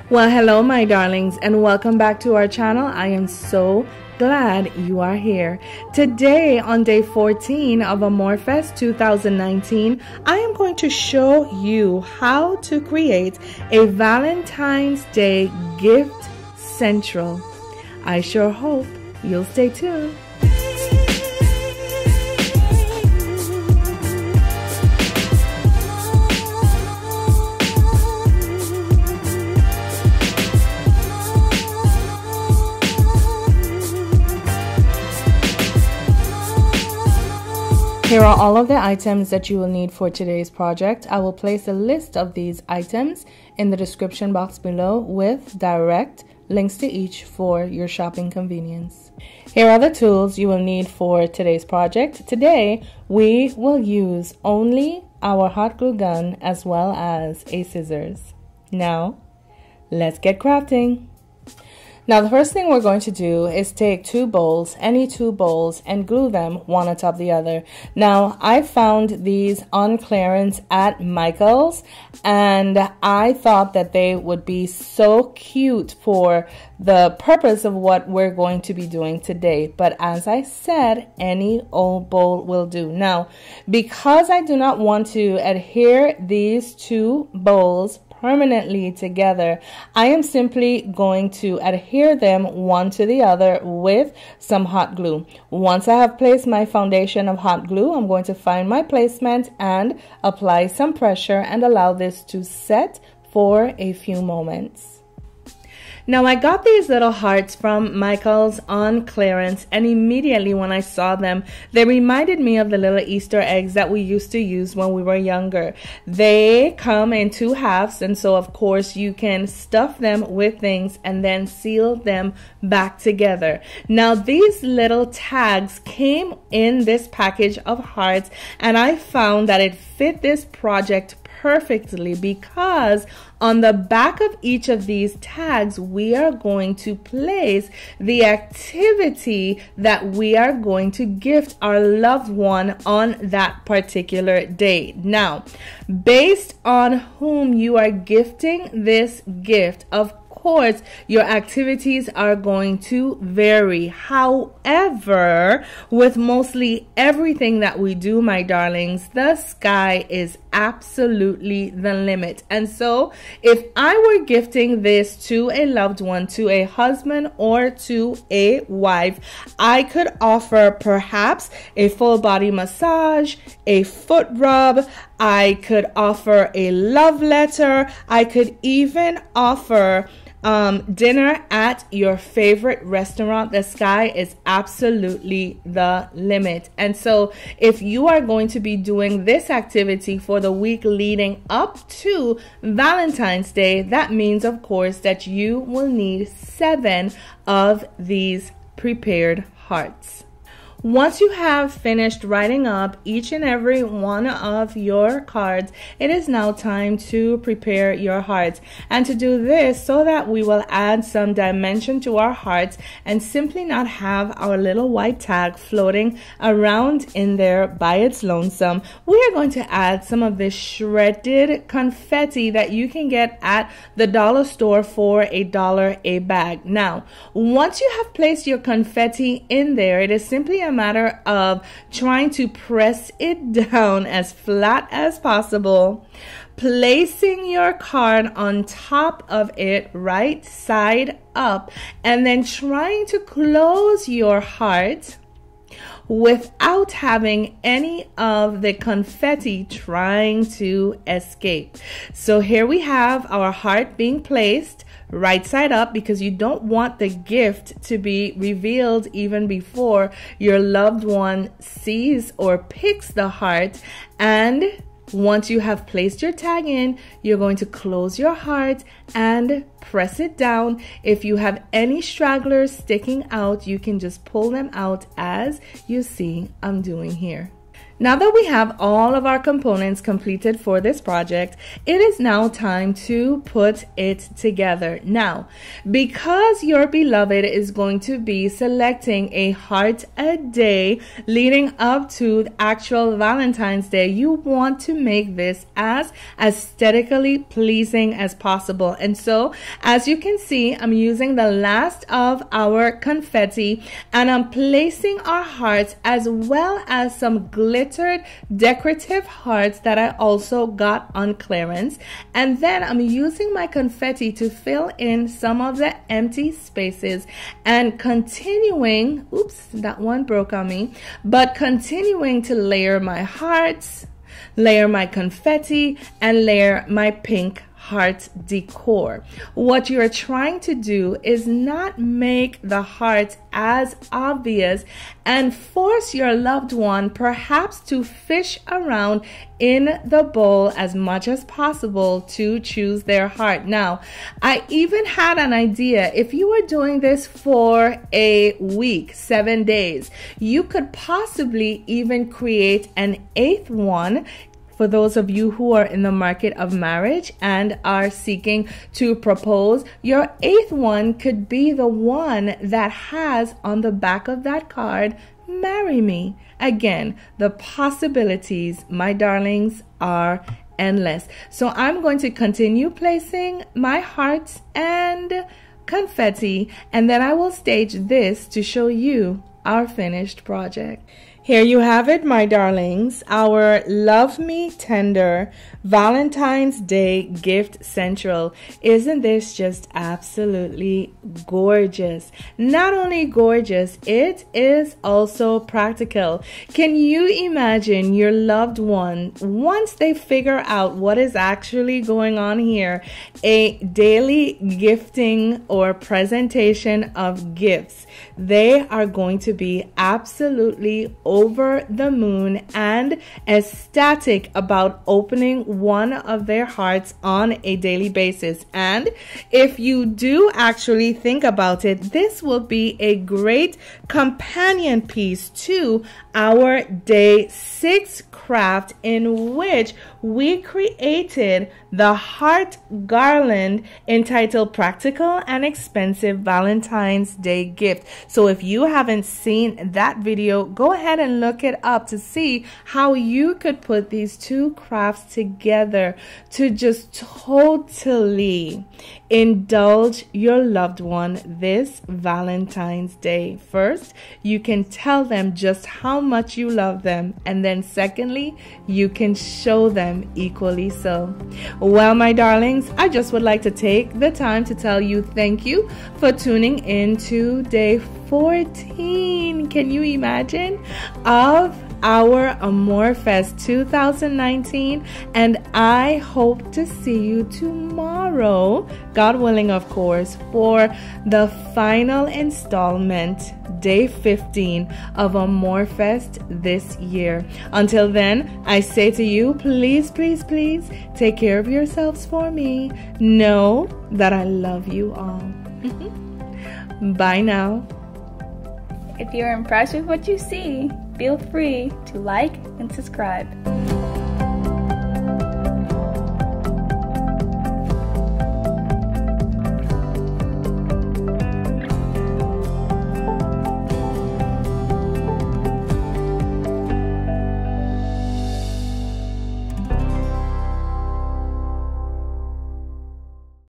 Well, hello my darlings, and welcome back to our channel. I am so glad you are here. Today on day 14 of Amourfest 2019, I am going to show you how to create a Valentine's Day gift central. I sure hope you'll stay tuned. Here are all of the items that you will need for today's project. I will place a list of these items in the description box below with direct links to each for your shopping convenience. Here are the tools you will need for today's project. Today, we will use only our hot glue gun as well as a scissors. Now, let's get crafting. Now the first thing we're going to do is take two bowls, any two bowls, and glue them one atop the other. Now I found these on clearance at Michael's and I thought that they would be so cute for the purpose of what we're going to be doing today. But as I said, any old bowl will do. Now, because I do not want to adhere these two bowls permanently together, I am simply going to adhere them one to the other with some hot glue. Once I have placed my foundation of hot glue, I'm going to find my placement and apply some pressure and allow this to set for a few moments. Now I got these little hearts from Michael's on clearance, and immediately when I saw them, they reminded me of the little Easter eggs that we used to use when we were younger. They come in two halves, and so of course you can stuff them with things and then seal them back together. Now these little tags came in this package of hearts, and I found that it fit this project perfectly because on the back of each of these tags, we are going to place the activity that we are going to gift our loved one on that particular day. Now, based on whom you are gifting this gift, of course, your activities are going to vary. However, with mostly everything that we do, my darlings, the sky is absolutely the limit. And so if I were gifting this to a loved one, to a husband or to a wife, I could offer perhaps a full body massage, a foot rub, I could offer a love letter, I could even offer dinner at your favorite restaurant. The sky is absolutely the limit. And so if you are going to be doing this activity for the week leading up to Valentine's Day, that means of course that you will need 7 of these prepared hearts. Once you have finished writing up each and every one of your cards, it is now time to prepare your hearts. And to do this so that we will add some dimension to our hearts and simply not have our little white tag floating around in there by its lonesome, we are going to add some of this shredded confetti that you can get at the dollar store for $1 a bag. Now, once you have placed your confetti in there, it is simply a matter of trying to press it down as flat as possible, placing your card on top of it right side up, and then trying to close your heart without having any of the confetti trying to escape. So here we have our heart being placed right side up because you don't want the gift to be revealed even before your loved one sees or picks the heart. And once you have placed your tag in, you're going to close your heart and press it down. If you have any stragglers sticking out, you can just pull them out as you see I'm doing here. Now that we have all of our components completed for this project, it is now time to put it together. Now, because your beloved is going to be selecting a heart a day leading up to the actual Valentine's Day, you want to make this as aesthetically pleasing as possible. And so, as you can see, I'm using the last of our confetti and I'm placing our hearts as well as some glittered decorative hearts that I also got on clearance. And then I'm using my confetti to fill in some of the empty spaces and continuing, oops, that one broke on me, but continuing to layer my hearts, layer my confetti, and layer my pink heart decor. What you're trying to do is not make the heart as obvious and force your loved one perhaps to fish around in the bowl as much as possible to choose their heart. Now, I even had an idea. If you were doing this for a week, 7 days, you could possibly even create an 8th one. For those of you who are in the market of marriage and are seeking to propose, your 8th one could be the one that has on the back of that card, "Marry me." Again, the possibilities, my darlings, are endless. So I'm going to continue placing my hearts and confetti, and then I will stage this to show you our finished project. Here you have it, my darlings, our Love Me Tender Valentine's Day Gift Central. Isn't this just absolutely gorgeous? Not only gorgeous, it is also practical. Can you imagine your loved one, once they figure out what is actually going on here, a daily gifting or presentation of gifts? They are going to be absolutely over the moon and ecstatic about opening one of their hearts on a daily basis. And if you do actually think about it, this will be a great companion piece to our day 6 craft, in which we created the heart garland entitled Practical and Expensive Valentine's Day Gift. So if you haven't seen that video, go ahead and look it up to see how you could put these two crafts together to just totally indulge your loved one this Valentine's Day. First, you can tell them just how much you love them, and then secondly, you can show them equally so. Well, my darlings, I just would like to take the time to tell you thank you for tuning in to day 14. Can you imagine? Of our Amourfest 2019, and I hope to see you tomorrow, God willing, of course, for the final installment, day 15 of Amourfest this year. Until then, I say to you, please, please, please take care of yourselves for me. Know that I love you all. Bye now. If you're impressed with what you see, feel free to like and subscribe.